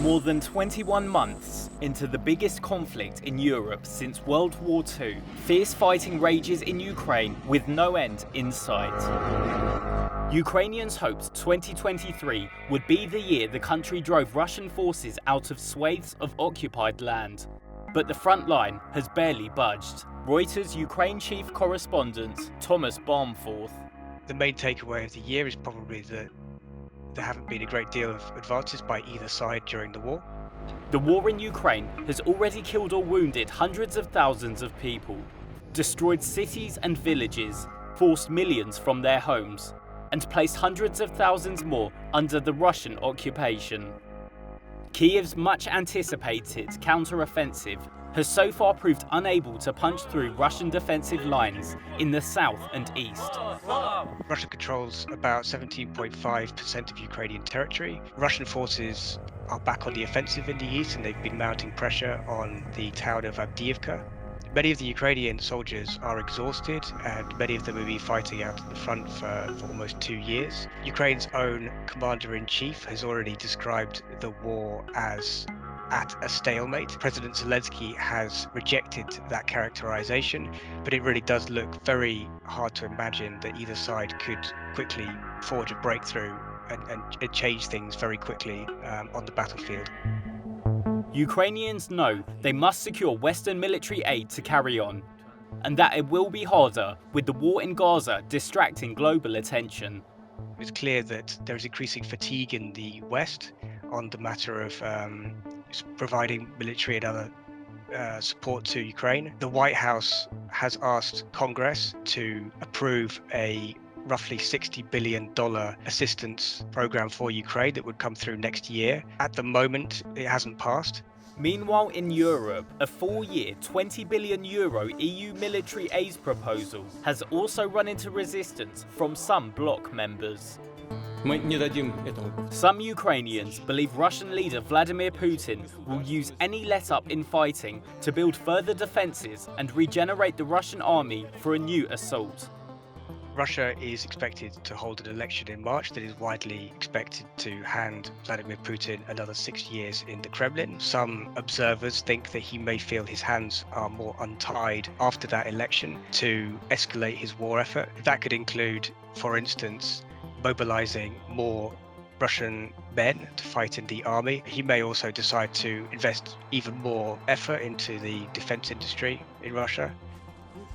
More than 21 months into the biggest conflict in Europe since World War II, fierce fighting rages in Ukraine with no end in sight. Ukrainians hoped 2023 would be the year the country drove Russian forces out of swathes of occupied land. But the front line has barely budged. Reuters Ukraine chief correspondent Thomas Barmforth. The main takeaway of the year is probably that there haven't been a great deal of advances by either side during the war. The war in Ukraine has already killed or wounded hundreds of thousands of people, destroyed cities and villages, forced millions from their homes, and placed hundreds of thousands more under the Russian occupation. Kiev's much anticipated counter-offensive has so far proved unable to punch through Russian defensive lines in the south and east. Russia controls about 17.5% of Ukrainian territory. Russian forces are back on the offensive in the east, and they've been mounting pressure on the town of Avdiivka. Many of the Ukrainian soldiers are exhausted, and many of them have been fighting out at the front for almost 2 years. Ukraine's own commander-in-chief has already described the war as at a stalemate. President Zelensky has rejected that characterization, but it really does look very hard to imagine that either side could quickly forge a breakthrough and change things very quickly on the battlefield. Ukrainians know they must secure Western military aid to carry on, and that it will be harder with the war in Gaza distracting global attention. It's clear that there is increasing fatigue in the West on the matter of providing military and other support to Ukraine. The White House has asked Congress to approve a roughly $60 billion assistance program for Ukraine that would come through next year. At the moment, it hasn't passed. Meanwhile, in Europe, a 4-year, €20 billion EU military aid proposal has also run into resistance from some bloc members. Some Ukrainians believe Russian leader Vladimir Putin will use any let-up in fighting to build further defences and regenerate the Russian army for a new assault. Russia is expected to hold an election in March that is widely expected to hand Vladimir Putin another 6 years in the Kremlin. Some observers think that he may feel his hands are more untied after that election to escalate his war effort. That could include, for instance, mobilizing more Russian men to fight in the army. He may also decide to invest even more effort into the defense industry in Russia.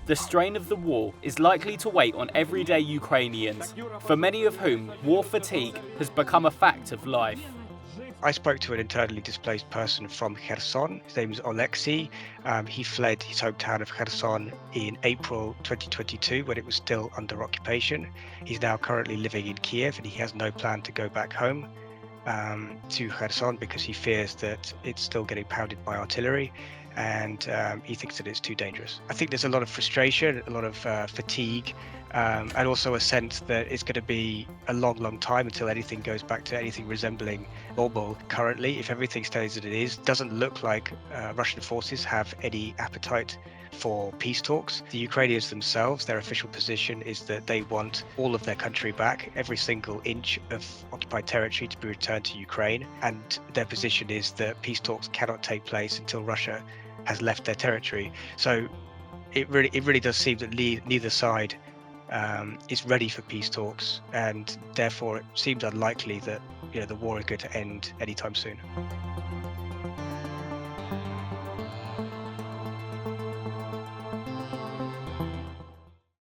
The strain of the war is likely to weigh on everyday Ukrainians, for many of whom war fatigue has become a fact of life. I spoke to an internally displaced person from Kherson. His name is Oleksiy. He fled his hometown of Kherson in April 2022 when it was still under occupation. He's now currently living in Kiev, and he has no plan to go back home to Kherson because he fears that it's still getting pounded by artillery, and he thinks that it's too dangerous. I think there's a lot of frustration, a lot of fatigue, and also a sense that it's going to be a long time until anything goes back to anything resembling normal. Currently, if everything stays as it is, doesn't look like Russian forces have any appetite for peace talks. The Ukrainians themselves, their official position is that they want all of their country back, every single inch of occupied territory to be returned to Ukraine, and their position is that peace talks cannot take place until Russia has left their territory. So it really does seem that neither side is ready for peace talks, and therefore it seems unlikely that the war is going to end anytime soon.